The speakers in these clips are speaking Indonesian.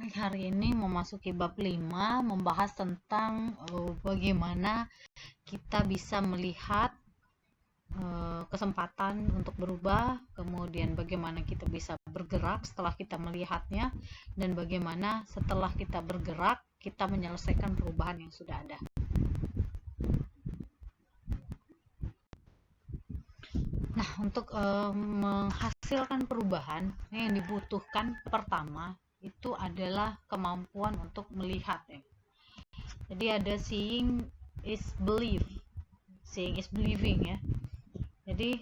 Teknik hari ini memasuki bab 5, membahas tentang bagaimana kita bisa melihat kesempatan untuk berubah, kemudian bagaimana kita bisa bergerak setelah kita melihatnya, dan bagaimana setelah kita bergerak kita menyelesaikan perubahan yang sudah ada. Nah, untuk menghasilkan perubahan yang dibutuhkan pertama itu adalah kemampuan untuk melihat ya. Jadi ada seeing is believing ya. Jadi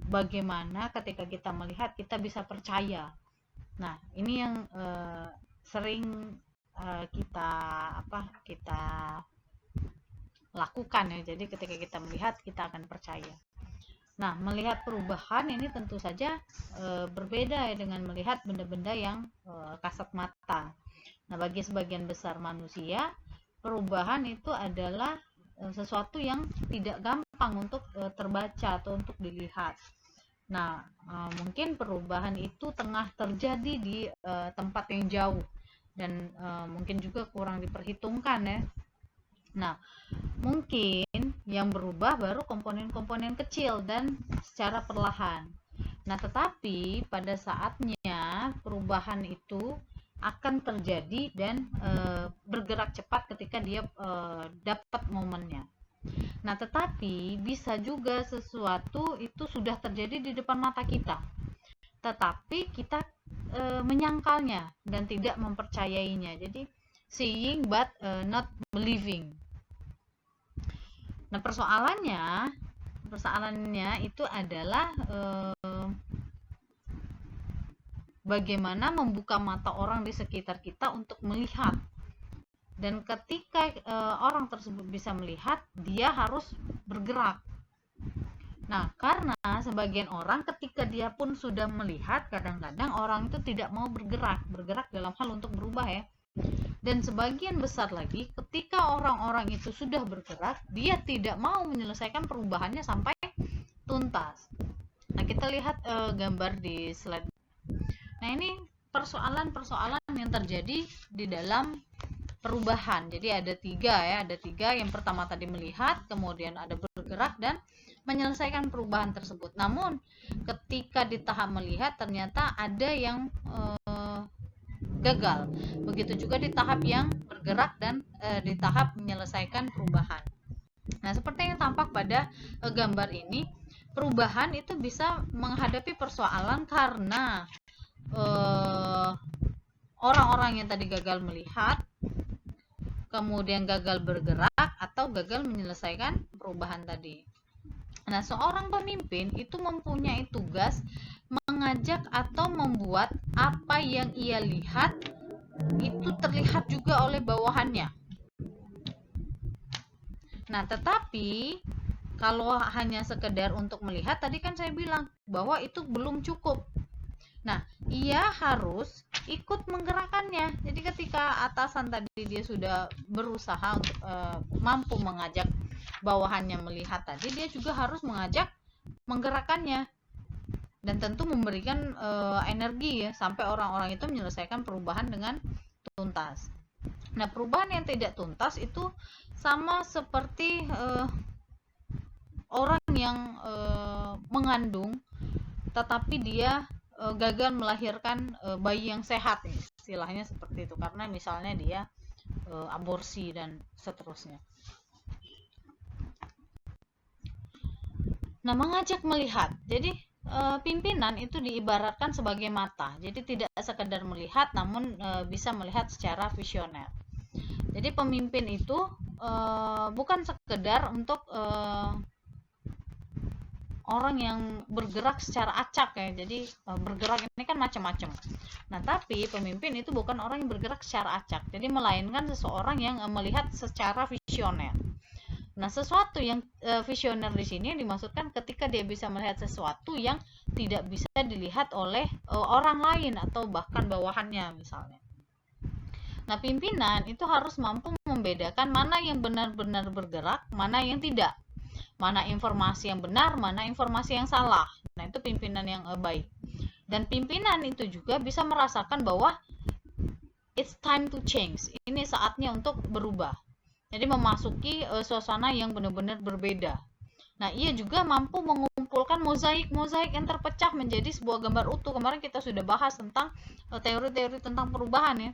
bagaimana ketika kita melihat kita bisa percaya. Nah, ini yang sering kita lakukan ya. Jadi ketika kita melihat kita akan percaya. Nah, melihat perubahan ini tentu saja berbeda ya dengan melihat benda-benda yang kasat mata. Nah, bagi sebagian besar manusia, perubahan itu adalah sesuatu yang tidak gampang untuk terbaca atau untuk dilihat. Nah, mungkin perubahan itu tengah terjadi di tempat yang jauh dan mungkin juga kurang diperhitungkan ya. Nah, mungkin yang berubah baru komponen-komponen kecil dan secara perlahan. Nah, tetapi pada saatnya perubahan itu akan terjadi dan bergerak cepat ketika dia dapat momennya. Nah, tetapi bisa juga sesuatu itu sudah terjadi di depan mata kita, tetapi kita menyangkalnya dan tidak mempercayainya. Jadi seeing but not believing. Nah, persoalannya itu adalah bagaimana membuka mata orang di sekitar kita untuk melihat. Dan ketika orang tersebut bisa melihat, dia harus bergerak. Nah, karena sebagian orang ketika dia pun sudah melihat, kadang-kadang orang itu tidak mau bergerak dalam hal untuk berubah ya. Dan sebagian besar lagi ketika orang-orang itu sudah bergerak, dia tidak mau menyelesaikan perubahannya sampai tuntas. Nah, kita lihat gambar di slide. Nah, ini persoalan-persoalan yang terjadi di dalam perubahan. Jadi ada tiga. Yang pertama tadi melihat, kemudian ada bergerak dan menyelesaikan perubahan tersebut. Namun ketika di tahap melihat ternyata ada yang gagal. Begitu juga di tahap yang bergerak dan di tahap menyelesaikan perubahan. Nah, seperti yang tampak pada gambar ini, perubahan itu bisa menghadapi persoalan karena orang-orang yang tadi gagal melihat, kemudian gagal bergerak atau gagal menyelesaikan perubahan tadi. Nah, seorang pemimpin itu mempunyai tugas mengajak atau membuat apa yang ia lihat itu terlihat juga oleh bawahannya. Nah, tetapi kalau hanya sekedar untuk melihat, tadi kan saya bilang bahwa itu belum cukup. Nah, ia harus ikut menggerakkannya. Jadi ketika atasan tadi dia sudah berusaha untuk mampu mengajak bawahannya melihat tadi, dia juga harus mengajak menggerakkannya. Dan tentu memberikan energi ya sampai orang-orang itu menyelesaikan perubahan dengan tuntas. Nah, perubahan yang tidak tuntas itu sama seperti orang yang mengandung tetapi dia gagal melahirkan bayi yang sehat, istilahnya seperti itu, karena misalnya dia aborsi dan seterusnya. Nah, mengajak melihat. Jadi pimpinan itu diibaratkan sebagai mata. Jadi tidak sekedar melihat, namun bisa melihat secara visioner. Jadi pemimpin itu bukan sekedar untuk orang yang bergerak secara acak ya. Jadi bergerak ini kan macam-macam. Nah, tapi pemimpin itu bukan orang yang bergerak secara acak. Jadi melainkan seseorang yang melihat secara visioner. Nah, sesuatu yang visioner di sini dimaksudkan ketika dia bisa melihat sesuatu yang tidak bisa dilihat oleh orang lain atau bahkan bawahannya misalnya. Nah, pimpinan itu harus mampu membedakan mana yang benar-benar bergerak, mana yang tidak. Mana informasi yang benar, mana informasi yang salah. Nah, itu pimpinan yang baik. Dan pimpinan itu juga bisa merasakan bahwa it's time to change. Ini saatnya untuk berubah. Jadi memasuki suasana yang benar-benar berbeda. Nah, ia juga mampu mengumpulkan mozaik-mozaik yang terpecah menjadi sebuah gambar utuh. Kemarin kita sudah bahas tentang teori-teori tentang perubahan ya.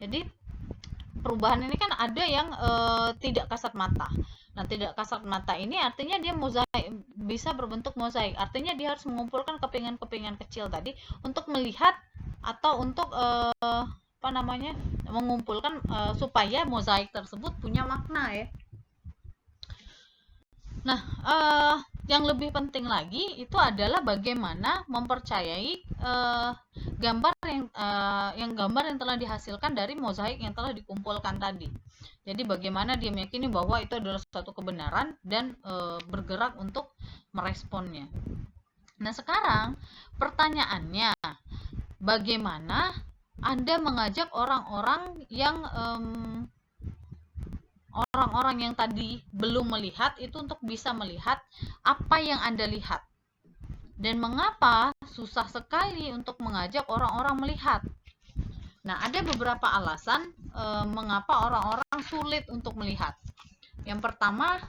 Jadi perubahan ini kan ada yang tidak kasat mata. Nah, tidak kasat mata ini artinya dia mozaik, bisa berbentuk mozaik. Artinya dia harus mengumpulkan kepingan-kepingan kecil tadi untuk melihat atau untuk mengumpulkan supaya mozaik tersebut punya makna ya. Nah, yang lebih penting lagi itu adalah bagaimana mempercayai gambar yang telah dihasilkan dari mozaik yang telah dikumpulkan tadi. Jadi bagaimana dia meyakini bahwa itu adalah suatu kebenaran dan bergerak untuk meresponnya. Nah, sekarang pertanyaannya, bagaimana Anda mengajak orang-orang yang tadi belum melihat itu untuk bisa melihat apa yang Anda lihat? Dan mengapa susah sekali untuk mengajak orang-orang melihat? Nah, ada beberapa alasan mengapa orang-orang sulit untuk melihat. Yang pertama,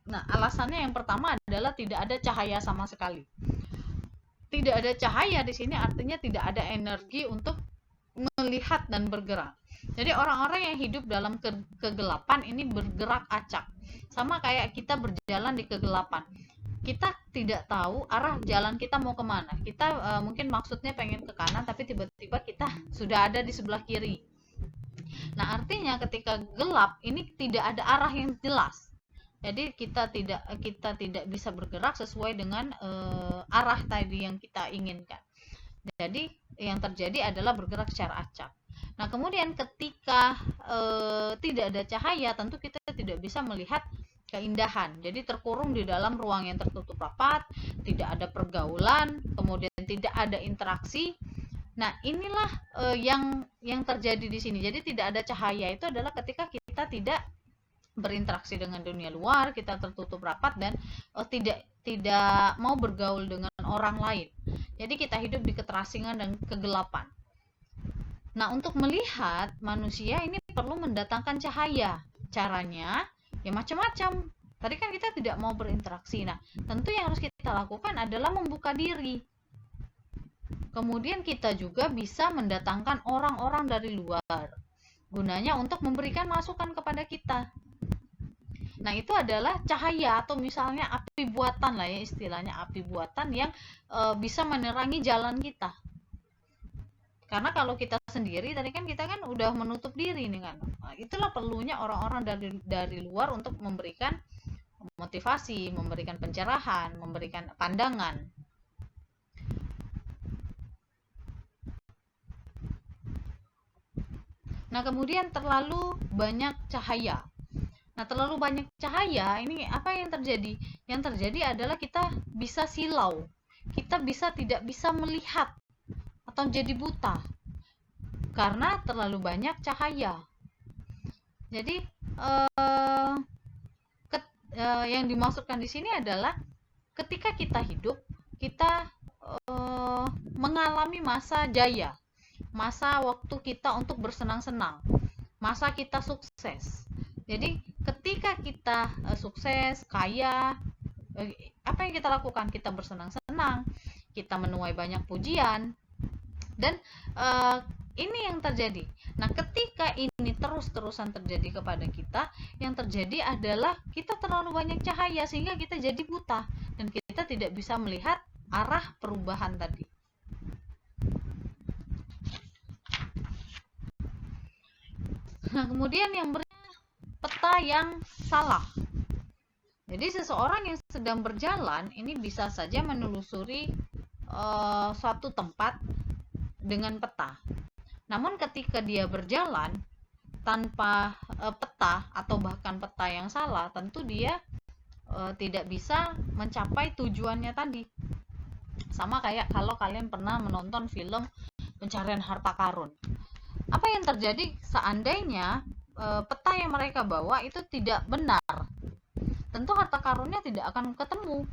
alasannya yang pertama adalah tidak ada cahaya sama sekali. Tidak ada cahaya di sini artinya tidak ada energi untuk melihat dan bergerak. Jadi orang-orang yang hidup dalam kegelapan ini bergerak acak. Sama kayak kita berjalan di kegelapan. Kita tidak tahu arah jalan kita mau kemana. Kita mungkin maksudnya pengen ke kanan, tapi tiba-tiba kita sudah ada di sebelah kiri. Nah, artinya ketika gelap ini tidak ada arah yang jelas. Jadi kita tidak bisa bergerak sesuai dengan arah tadi yang kita inginkan. Jadi yang terjadi adalah bergerak secara acak. Nah, kemudian ketika tidak ada cahaya, tentu kita tidak bisa melihat keindahan. Jadi terkurung di dalam ruang yang tertutup rapat, tidak ada pergaulan, kemudian tidak ada interaksi. Nah, inilah yang terjadi di sini. Jadi tidak ada cahaya itu adalah ketika kita tidak berinteraksi dengan dunia luar, kita tertutup rapat dan tidak mau bergaul dengan orang lain. Jadi kita hidup di keterasingan dan kegelapan. Nah, untuk melihat manusia ini perlu mendatangkan cahaya. Caranya ya macam-macam. Tadi kan kita tidak mau berinteraksi. Nah, tentu yang harus kita lakukan adalah membuka diri. Kemudian kita juga bisa mendatangkan orang-orang dari luar. Gunanya untuk memberikan masukan kepada kita. Nah, itu adalah cahaya atau misalnya api buatan lah ya, istilahnya api buatan yang bisa menerangi jalan kita. Karena kalau kita sendiri tadi kan kita kan udah menutup diri nih kan. Nah, itulah perlunya orang-orang dari luar untuk memberikan motivasi, memberikan pencerahan, memberikan pandangan. Nah, kemudian terlalu banyak cahaya. Nah, terlalu banyak cahaya ini apa yang terjadi? Yang terjadi adalah kita bisa silau. Kita tidak bisa melihat atau jadi buta karena terlalu banyak cahaya. Jadi yang dimaksudkan di sini adalah ketika kita hidup, kita mengalami masa jaya, masa waktu kita untuk bersenang-senang, masa kita sukses. Jadi ketika kita sukses, kaya, apa yang kita lakukan? Kita bersenang-senang, kita menuai banyak pujian. Dan ini yang terjadi. Nah, ketika ini terus-terusan terjadi kepada kita, yang terjadi adalah kita terlalu banyak cahaya sehingga kita jadi buta dan kita tidak bisa melihat arah perubahan tadi. Nah, kemudian yang peta yang salah. Jadi seseorang yang sedang berjalan ini bisa saja menelusuri suatu tempat dengan peta. Namun ketika dia berjalan tanpa peta atau bahkan peta yang salah, tentu dia tidak bisa mencapai tujuannya tadi. Sama kayak kalau kalian pernah menonton film Pencarian Harta Karun. Apa yang terjadi seandainya peta yang mereka bawa itu tidak benar? Tentu harta karunnya tidak akan ketemu.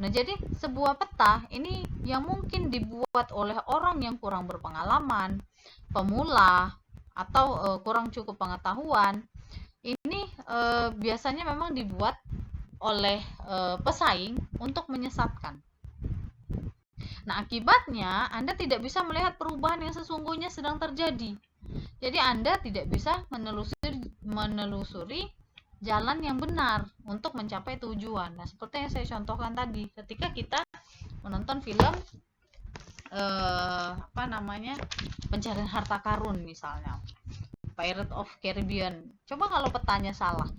Nah, jadi sebuah peta ini yang mungkin dibuat oleh orang yang kurang berpengalaman, pemula, atau kurang cukup pengetahuan, ini biasanya memang dibuat oleh pesaing untuk menyesatkan. Nah, akibatnya Anda tidak bisa melihat perubahan yang sesungguhnya sedang terjadi. Jadi Anda tidak bisa menelusuri jalan yang benar untuk mencapai tujuan. Nah, seperti yang saya contohkan tadi, ketika kita menonton film pencarian harta karun misalnya, Pirates of Caribbean. Coba kalau petanya salah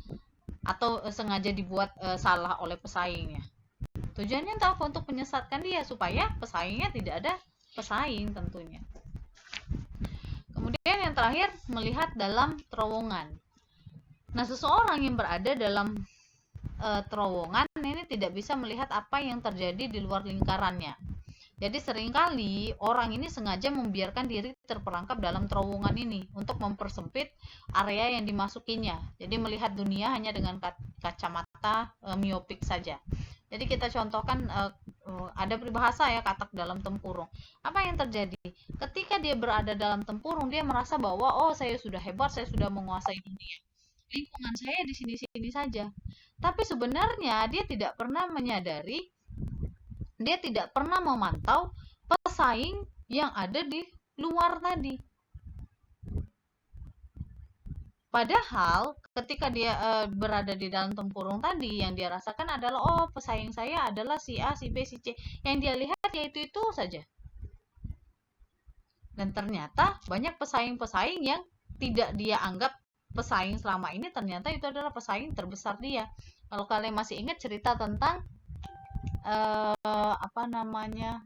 atau sengaja dibuat salah oleh pesaingnya. Tujuannya entah apa, untuk menyesatkan dia supaya pesaingnya tidak ada pesaing tentunya. Kemudian yang terakhir, melihat dalam terowongan. Nah, seseorang yang berada dalam terowongan ini tidak bisa melihat apa yang terjadi di luar lingkarannya. Jadi seringkali orang ini sengaja membiarkan diri terperangkap dalam terowongan ini untuk mempersempit area yang dimasukinya. Jadi melihat dunia hanya dengan kacamata miopik saja. Jadi kita contohkan ada peribahasa ya, katak dalam tempurung. Apa yang terjadi? Ketika dia berada dalam tempurung, dia merasa bahwa oh, saya sudah hebat, saya sudah menguasai dunia. Lingkungan saya di sini-sini saja. Tapi sebenarnya dia tidak pernah menyadari, dia tidak pernah memantau pesaing yang ada di luar tadi. Padahal ketika dia berada di dalam tempurung tadi, yang dia rasakan adalah oh, pesaing saya adalah si A, si B, si C. Yang dia lihat yaitu itu saja. Dan ternyata banyak pesaing-pesaing yang tidak dia anggap pesaing selama ini, ternyata itu adalah pesaing terbesar dia. Kalau kalian masih ingat cerita tentang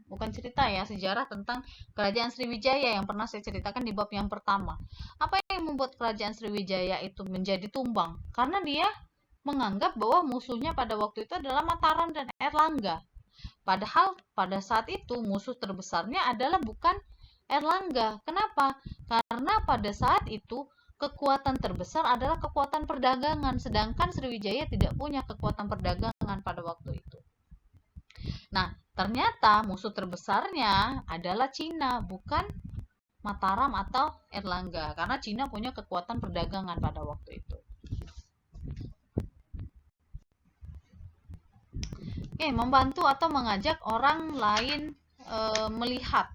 bukan cerita ya, sejarah tentang kerajaan Sriwijaya yang pernah saya ceritakan di bab yang pertama. Apa yang membuat kerajaan Sriwijaya itu menjadi tumbang? Karena dia menganggap bahwa musuhnya pada waktu itu adalah Mataram dan Erlangga. Padahal pada saat itu musuh terbesarnya adalah bukan Erlangga. Kenapa? Karena pada saat itu kekuatan terbesar adalah kekuatan perdagangan, sedangkan Sriwijaya tidak punya kekuatan perdagangan pada waktu itu. Nah, ternyata musuh terbesarnya adalah Cina, bukan Mataram atau Erlangga, karena Cina punya kekuatan perdagangan pada waktu itu. Oke, membantu atau mengajak orang lain melihat.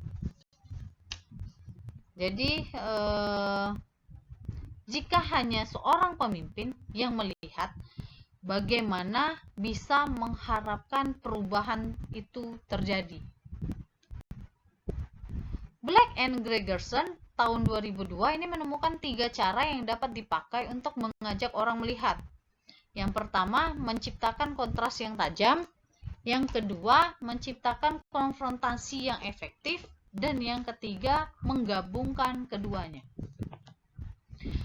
Jadi, jika hanya seorang pemimpin yang melihat, bagaimana bisa mengharapkan perubahan itu terjadi? Black and Gregerson tahun 2002 ini menemukan 3 cara yang dapat dipakai untuk mengajak orang melihat. Yang pertama, menciptakan kontras yang tajam. Yang kedua, menciptakan konfrontasi yang efektif. Dan yang ketiga, menggabungkan keduanya.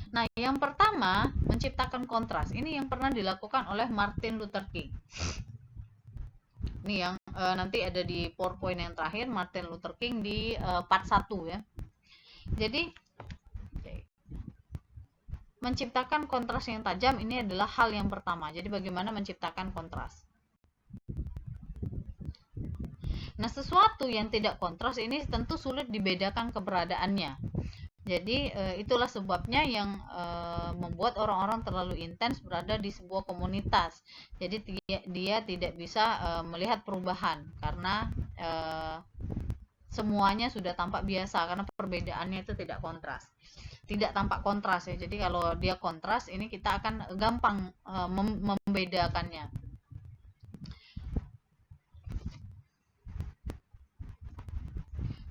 Nah, yang pertama, menciptakan kontras. Ini yang pernah dilakukan oleh Martin Luther King. Ini yang nanti ada di PowerPoint yang terakhir, Martin Luther King di part 1 ya. Jadi, menciptakan kontras yang tajam ini adalah hal yang pertama. Jadi, bagaimana menciptakan kontras? Nah, sesuatu yang tidak kontras ini tentu sulit dibedakan keberadaannya. Jadi itulah sebabnya yang membuat orang-orang terlalu intens berada di sebuah komunitas. Jadi dia tidak bisa melihat perubahan karena semuanya sudah tampak biasa, karena perbedaannya itu tidak kontras. Tidak tampak kontras ya. Jadi kalau dia kontras, ini kita akan gampang membedakannya.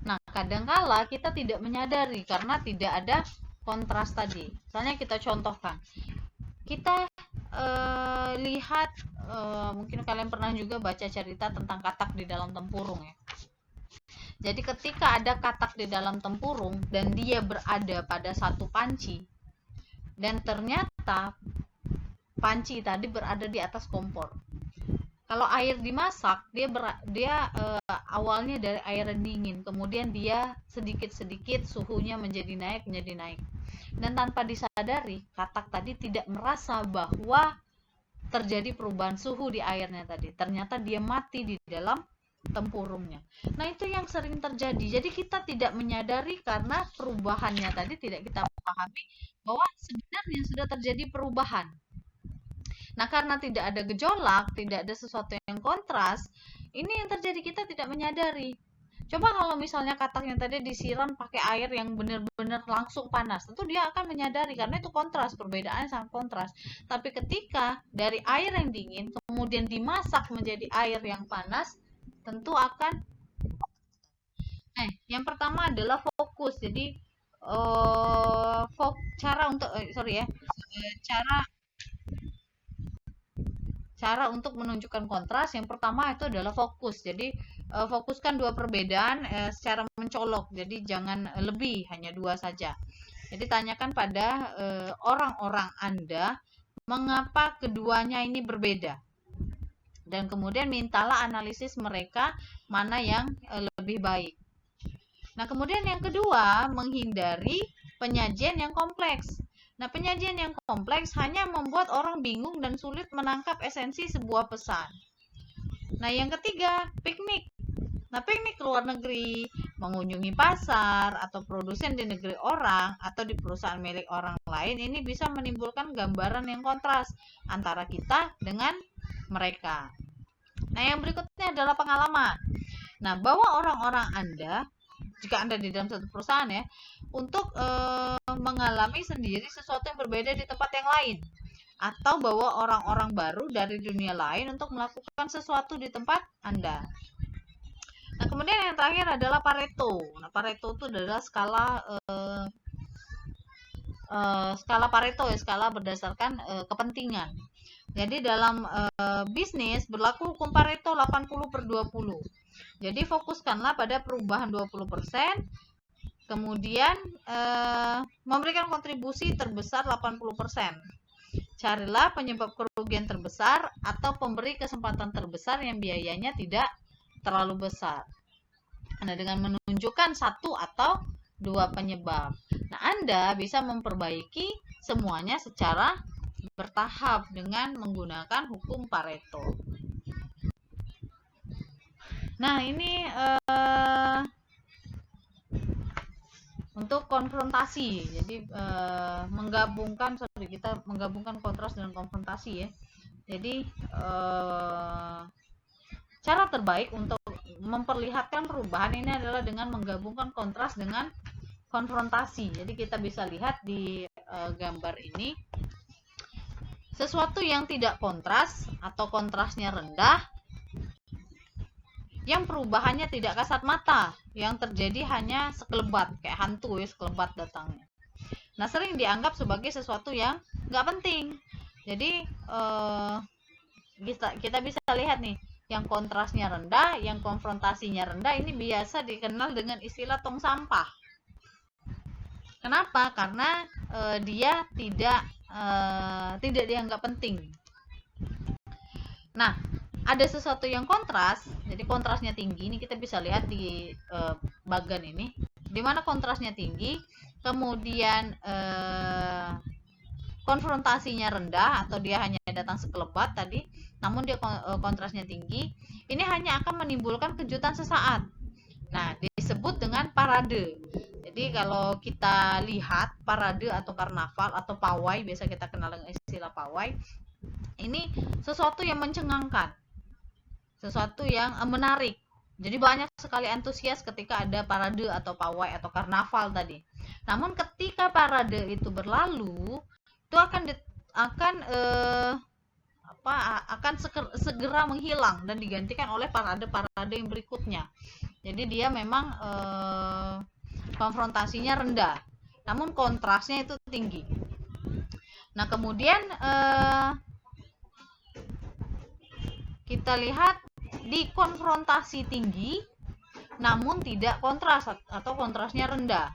Nah, kadangkala kita tidak menyadari karena tidak ada kontras tadi. Misalnya kita contohkan, kita lihat, mungkin kalian pernah juga baca cerita tentang katak di dalam tempurung ya. Jadi ketika ada katak di dalam tempurung dan dia berada pada satu panci, dan ternyata panci tadi berada di atas kompor. Kalau air dimasak, dia awalnya dari air dingin, kemudian dia sedikit-sedikit suhunya menjadi naik. Dan tanpa disadari, katak tadi tidak merasa bahwa terjadi perubahan suhu di airnya tadi. Ternyata dia mati di dalam tempurungnya. Nah, itu yang sering terjadi. Jadi kita tidak menyadari karena perubahannya tadi tidak kita pahami bahwa sebenarnya sudah terjadi perubahan. Nah, karena tidak ada gejolak, tidak ada sesuatu yang kontras, ini yang terjadi, kita tidak menyadari. Coba kalau misalnya kataknya tadi disiram pakai air yang benar-benar langsung panas, tentu dia akan menyadari karena itu kontras, perbedaannya sangat kontras. Tapi ketika dari air yang dingin kemudian dimasak menjadi air yang panas, tentu akan yang pertama adalah fokus. Jadi cara untuk cara untuk menunjukkan kontras yang pertama itu adalah fokus. Jadi fokuskan dua perbedaan secara mencolok. Jadi jangan lebih, hanya dua saja. Jadi tanyakan pada orang-orang Anda mengapa keduanya ini berbeda. Dan kemudian mintalah analisis mereka mana yang lebih baik. Nah, kemudian yang kedua, menghindari penyajian yang kompleks. Nah, penyajian yang kompleks hanya membuat orang bingung dan sulit menangkap esensi sebuah pesan. Nah, yang ketiga, piknik. Nah, piknik ke luar negeri, mengunjungi pasar atau produsen di negeri orang atau di perusahaan milik orang lain, ini bisa menimbulkan gambaran yang kontras antara kita dengan mereka. Nah, yang berikutnya adalah pengalaman. Nah, bawa orang-orang Anda, jika Anda di dalam satu perusahaan ya, untuk mengalami sendiri sesuatu yang berbeda di tempat yang lain, atau bawa orang-orang baru dari dunia lain untuk melakukan sesuatu di tempat Anda. Nah, kemudian yang terakhir adalah Pareto. Nah, Pareto itu adalah skala Pareto ya, skala berdasarkan kepentingan. Jadi dalam bisnis berlaku hukum Pareto 80/20. Jadi fokuskanlah pada perubahan 20%, kemudian memberikan kontribusi terbesar 80%. Carilah penyebab kerugian terbesar atau pemberi kesempatan terbesar yang biayanya tidak terlalu besar. Nah, dengan menunjukkan satu atau dua penyebab. Nah, Anda bisa memperbaiki semuanya secara bertahap dengan menggunakan hukum Pareto. Nah, ini untuk konfrontasi. Jadi kita menggabungkan kontras dengan konfrontasi ya. Jadi cara terbaik untuk memperlihatkan perubahan ini adalah dengan menggabungkan kontras dengan konfrontasi. Jadi kita bisa lihat di gambar ini, sesuatu yang tidak kontras atau kontrasnya rendah, yang perubahannya tidak kasat mata, yang terjadi hanya sekelebat, kayak hantu ya, sekelebat datangnya. Nah, sering dianggap sebagai sesuatu yang nggak penting. Jadi kita bisa lihat nih, yang kontrasnya rendah, yang konfrontasinya rendah, ini biasa dikenal dengan istilah tong sampah. Kenapa? Karena dia tidak dianggap penting. Nah, ada sesuatu yang kontras, jadi kontrasnya tinggi. Ini kita bisa lihat di bagan ini, di mana kontrasnya tinggi, kemudian konfrontasinya rendah atau dia hanya datang sekelebat tadi, namun dia kontrasnya tinggi. Ini hanya akan menimbulkan kejutan sesaat. Nah, disebut dengan parade. Jadi kalau kita lihat parade atau karnaval atau pawai, biasa kita kenal dengan istilah pawai, ini sesuatu yang mencengangkan, sesuatu yang menarik. Jadi banyak sekali antusias ketika ada parade atau pawai atau karnaval tadi. Namun ketika parade itu berlalu, itu akan segera menghilang dan digantikan oleh parade-parade yang berikutnya. Jadi dia memang konfrontasinya rendah, namun kontrasnya itu tinggi. Nah, kemudian kita lihat di konfrontasi tinggi namun tidak kontras atau kontrasnya rendah.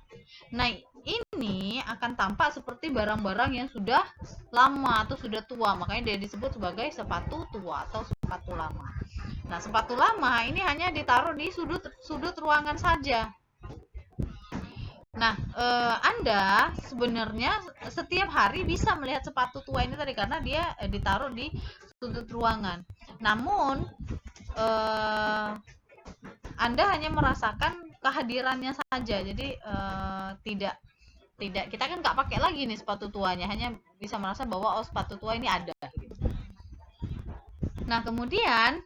Nah, ini akan tampak seperti barang-barang yang sudah lama atau sudah tua, makanya dia disebut sebagai sepatu tua atau sepatu lama. Nah, sepatu lama ini hanya ditaruh di sudut ruangan saja. Nah, Anda sebenarnya setiap hari bisa melihat sepatu tua ini tadi karena dia ditaruh di sudut ruangan. Namun, Anda hanya merasakan kehadirannya saja. Jadi tidak kita kan nggak pakai lagi nih sepatu tuanya, hanya bisa merasa bahwa oh sepatu tua ini ada. Nah, kemudian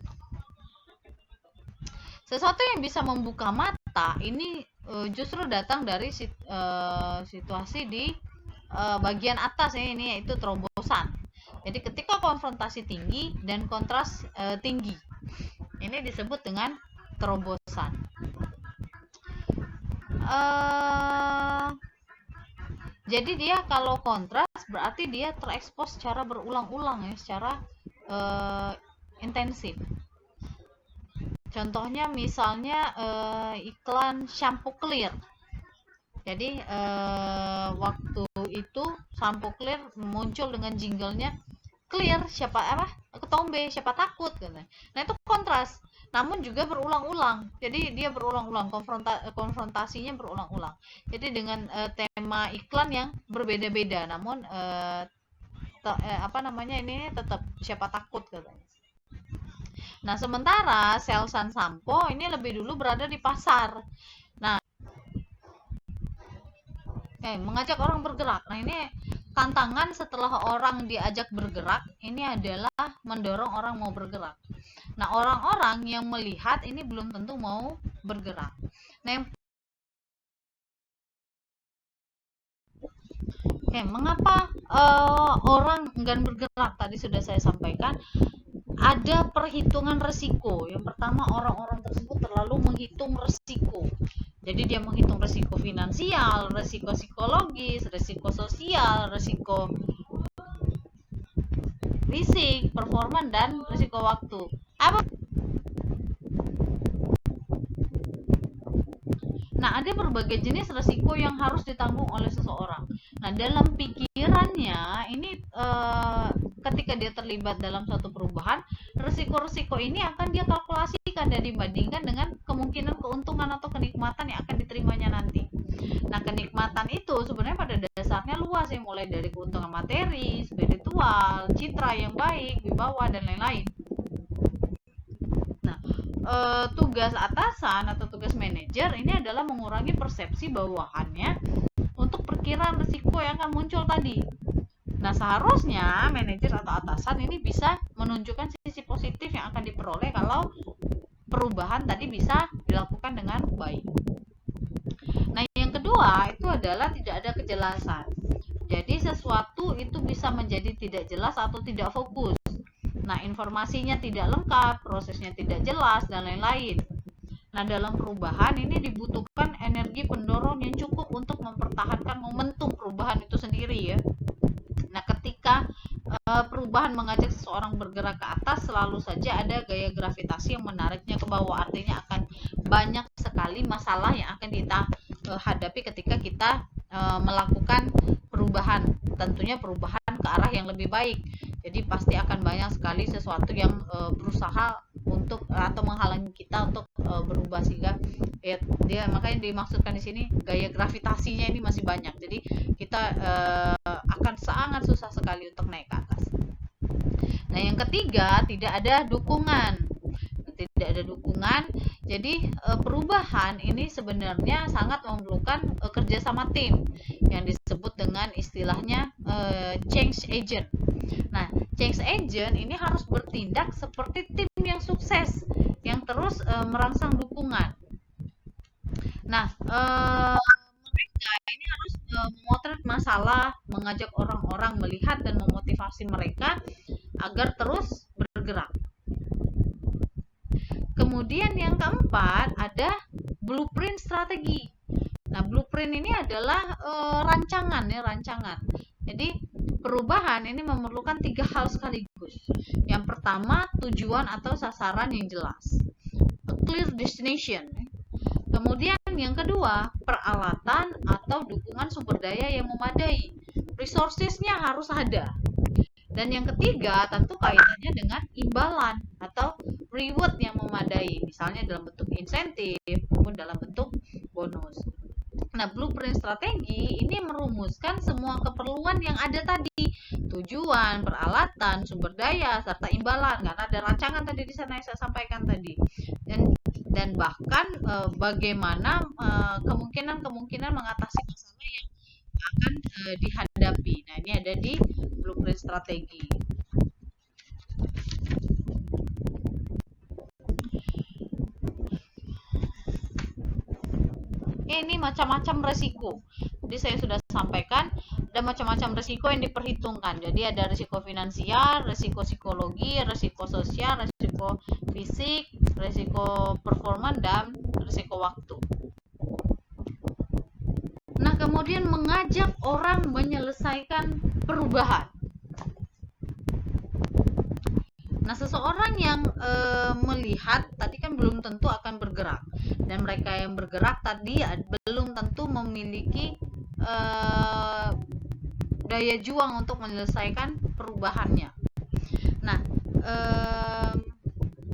sesuatu yang bisa membuka mata ini justru datang dari situasi di bagian atas ini, yaitu terobosan. Jadi ketika konfrontasi tinggi dan kontras tinggi, ini disebut dengan terobosan. Jadi dia kalau kontras berarti dia terekspos secara berulang-ulang ya, secara intensif. Contohnya misalnya iklan shampoo clear. Jadi waktu itu shampoo clear muncul dengan jinglenya clear siapa ketombe siapa takut gitu. Nah itu kontras, namun juga berulang-ulang. Jadi dia berulang-ulang, konfrontasinya berulang-ulang. Jadi dengan tema iklan yang berbeda-beda, namun ini tetap siapa takut katanya. Nah sementara Selsun Sampo ini lebih dulu berada di pasar. Nah mengajak orang bergerak. Nah ini tantangan setelah orang diajak bergerak ini adalah mendorong orang mau bergerak. Nah orang-orang yang melihat ini belum tentu mau bergerak. Nah mengapa orang enggan bergerak? Tadi sudah saya sampaikan, ada perhitungan resiko. Yang pertama, orang-orang tersebut terlalu menghitung resiko. Jadi dia menghitung resiko finansial, resiko psikologis, resiko sosial, resiko fisik, performa, dan resiko waktu. Nah, ada berbagai jenis resiko yang harus ditanggung oleh seseorang. Nah, dalam pikirannya ini ketika dia terlibat dalam suatu perubahan, resiko-resiko ini akan dia kalkulasikan dan dibandingkan dengan kemungkinan keuntungan atau kenikmatan yang akan diterimanya nanti. Nah, kenikmatan itu sebenarnya pada dasarnya luas ya, mulai dari keuntungan materi, spiritual, citra yang baik, wibawa, dan lain-lain. Nah, tugas atasan atau tugas manajer ini adalah mengurangi persepsi bawahannya untuk perkiraan risiko yang akan muncul tadi. Nah, seharusnya manajer atau atasan ini bisa menunjukkan sisi positif yang akan diperoleh kalau perubahan tadi bisa dilakukan dengan baik. Nah, yang kedua itu adalah tidak ada kejelasan. Jadi sesuatu itu bisa menjadi tidak jelas atau tidak fokus. Nah, informasinya tidak lengkap, prosesnya tidak jelas, dan lain-lain. Nah, dalam perubahan ini dibutuhkan energi pendorong yang cukup untuk mempertahankan momentum perubahan itu sendiri ya. Nah, ketika perubahan mengajak seseorang bergerak ke atas, selalu saja ada gaya gravitasi yang menariknya ke bawah. Artinya akan banyak sekali masalah yang akan kita hadapi ketika kita melakukan perubahan. Tentunya perubahan ke arah yang lebih baik. Jadi pasti akan banyak sekali sesuatu yang berusaha untuk atau menghalangi kita untuk berubah, sehingga dia makanya dimaksudkan di sini gaya gravitasinya ini masih banyak. Jadi kita akan sangat susah sekali untuk naik ke atas. Nah, yang ketiga, tidak ada dukungan. Tidak ada dukungan. Jadi perubahan ini sebenarnya sangat memerlukan kerjasama tim yang disebut dengan istilahnya change agent. Nah, change agent ini harus bertindak seperti tim yang sukses yang terus merangsang dukungan. Nah, mereka ini harus memotret masalah, mengajak orang-orang melihat dan memotivasi mereka agar terus bergerak. Kemudian yang keempat ada blueprint strategi. Nah, blueprint ini adalah rancangan ya, rancangan. Jadi perubahan ini memerlukan 3 hal sekaligus. Yang pertama, tujuan atau sasaran yang jelas, a clear destination. Kemudian yang kedua, peralatan atau dukungan sumber daya yang memadai, resourcesnya harus ada. Dan yang ketiga, tentu kaitannya dengan imbalan atau reward yang memadai, misalnya dalam bentuk insentif maupun dalam bentuk bonus. Nah, blueprint strategi ini merumuskan semua keperluan yang ada tadi, tujuan, peralatan, sumber daya, serta imbalan. Karena ada rancangan tadi di sana yang saya sampaikan tadi. Dan bahkan bagaimana kemungkinan-kemungkinan mengatasi masalah yang akan dihadapi. Nah, ini ada di blueprint strategi. Ini macam-macam resiko. Jadi saya sudah sampaikan ada macam-macam resiko yang diperhitungkan. Jadi ada resiko finansial, resiko psikologi, resiko sosial, resiko fisik, resiko performa, dan resiko waktu. Nah, kemudian mengajak orang menyelesaikan perubahan. Nah, seseorang yang melihat tadi kan belum tentu akan bergerak, dan mereka yang bergerak tadi belum tentu memiliki daya juang untuk menyelesaikan perubahannya. Nah,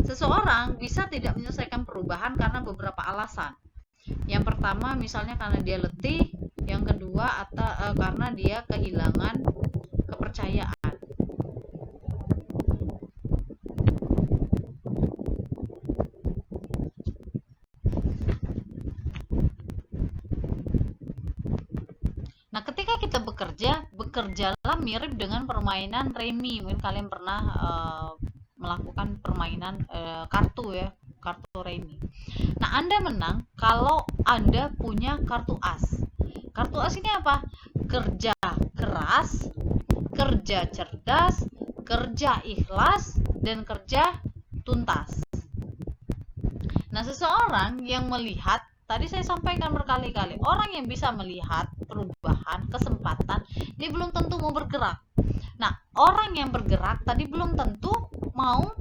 seseorang bisa tidak menyelesaikan perubahan karena beberapa alasan. Yang pertama, misalnya karena dia letih. Yang kedua, atau karena dia kehilangan kepercayaan. Nah, ketika kita bekerjalah mirip dengan permainan remi. Mungkin kalian pernah melakukan permainan kartu ya, kartu remi. Nah, Anda menang kalau Anda punya kartu as. Kartu as ini apa? Kerja keras, kerja cerdas, kerja ikhlas, dan kerja tuntas. Nah, seseorang yang melihat, tadi saya sampaikan berkali-kali, orang yang bisa melihat perubahan, kesempatan, dia belum tentu mau bergerak. Nah, orang yang bergerak tadi belum tentu mau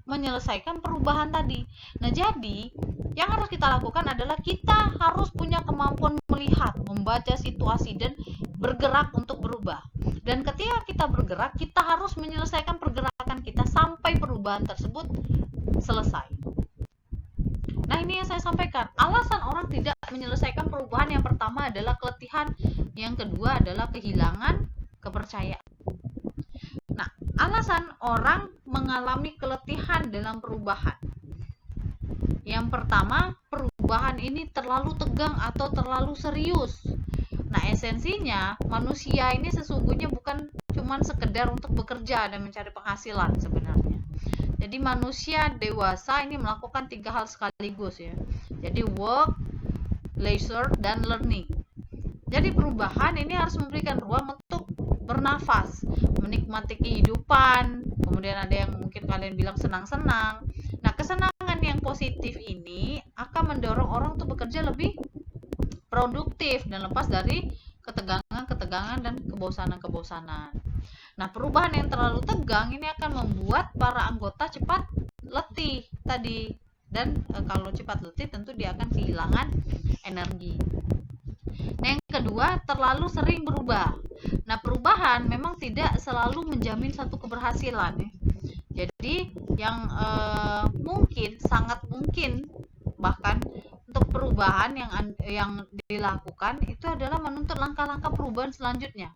menyelesaikan perubahan tadi. Nah, jadi yang harus kita lakukan adalah kita harus punya kemampuan melihat, membaca situasi, dan bergerak untuk berubah. Dan ketika kita bergerak, kita harus menyelesaikan pergerakan kita sampai perubahan tersebut selesai. Nah, ini yang saya sampaikan. Alasan orang tidak menyelesaikan perubahan yang pertama adalah keletihan, yang kedua adalah kehilangan kepercayaan. Nah, alasan orang mengalami keletihan dalam perubahan. Yang pertama, perubahan ini terlalu tegang atau terlalu serius. Nah, esensinya manusia ini sesungguhnya bukan cuma sekedar untuk bekerja dan mencari penghasilan sebenarnya. Jadi manusia dewasa ini melakukan 3 hal sekaligus ya. Jadi work, leisure, dan learning. Jadi perubahan ini harus memberikan ruang untuk bernafas, menikmati kehidupan. Kemudian ada yang mungkin kalian bilang senang-senang. Nah, kesenangan yang positif ini akan mendorong orang untuk bekerja lebih produktif dan lepas dari ketegangan-ketegangan dan kebosanan-kebosanan. Nah, perubahan yang terlalu tegang ini akan membuat para anggota cepat letih tadi. Dan kalau cepat letih tentu dia akan kehilangan energi. Nah, yang kedua, terlalu sering berubah. Nah, perubahan memang tidak selalu menjamin satu keberhasilan ya. Jadi, yang mungkin, sangat mungkin bahkan untuk perubahan yang dilakukan itu adalah menuntut langkah-langkah perubahan selanjutnya.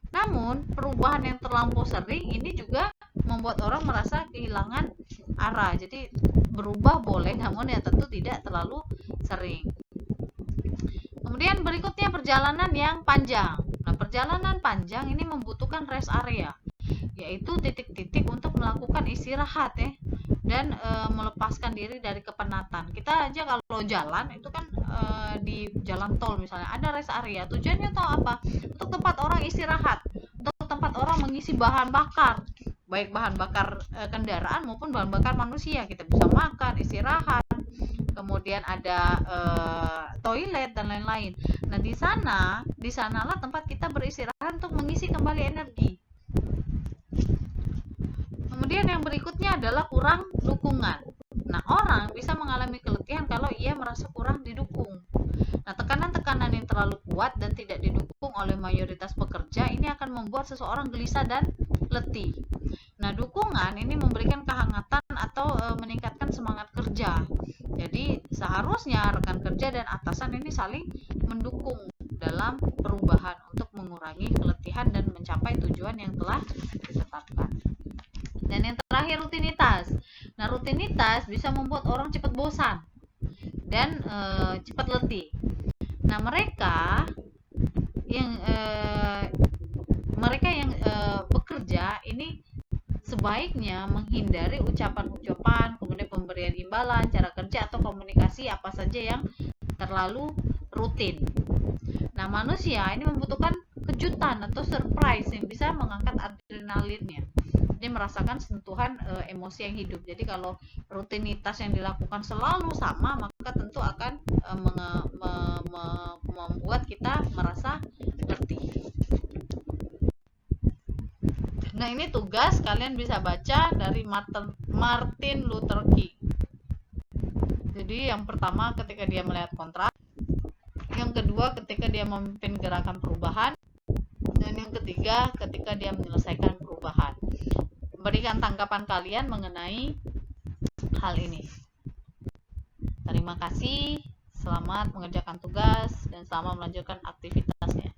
Namun, perubahan yang terlampau sering ini juga membuat orang merasa kehilangan arah. Jadi, berubah boleh, namun ya tentu tidak terlalu sering. Kemudian berikutnya perjalanan yang panjang. Nah, perjalanan panjang ini membutuhkan rest area, yaitu titik-titik untuk melakukan istirahat ya, dan melepaskan diri dari kepenatan. Kita aja kalau jalan itu kan di jalan tol misalnya ada rest area. Tujuannya tahu apa? Untuk tempat orang istirahat, untuk tempat orang mengisi bahan bakar, baik bahan bakar kendaraan maupun bahan bakar manusia. Kita bisa makan, istirahat, kemudian ada toilet dan lain-lain. Nah, di sanalah tempat kita beristirahat untuk mengisi kembali energi. Kemudian yang berikutnya adalah kurang dukungan. Nah, orang bisa mengalami keletihan kalau ia merasa kurang didukung. Nah, tekanan-tekanan yang terlalu kuat dan tidak didukung oleh mayoritas pekerja ini akan membuat seseorang gelisah dan letih. Nah, dukungan ini memberikan kehangatan atau meningkatkan semangat kerja. Jadi, seharusnya rekan kerja dan atasan ini saling mendukung dalam perubahan untuk mengurangi keletihan dan mencapai tujuan yang telah ditetapkan. Dan yang terakhir, rutinitas. Nah, rutinitas bisa membuat orang cepat bosan dan cepat letih. Nah, mereka yang bekerja ini sebaiknya menghindari ucapan-ucapan, kemudian pemberian imbalan, cara kerja atau komunikasi apa saja yang terlalu rutin. Nah, manusia ini membutuhkan kejutan atau surprise yang bisa mengangkat adrenalinnya. Dia merasakan sentuhan emosi yang hidup. Jadi kalau rutinitas yang dilakukan selalu sama, maka tentu akan membuat kita merasa letih. Nah, ini tugas kalian bisa baca dari Martin Luther King. Jadi yang pertama ketika dia melihat kontrak, yang kedua ketika dia memimpin gerakan perubahan, dan yang ketiga ketika dia menyelesaikan perubahan. Berikan tanggapan kalian mengenai hal ini. Terima kasih, selamat mengerjakan tugas dan selamat melanjutkan aktivitasnya.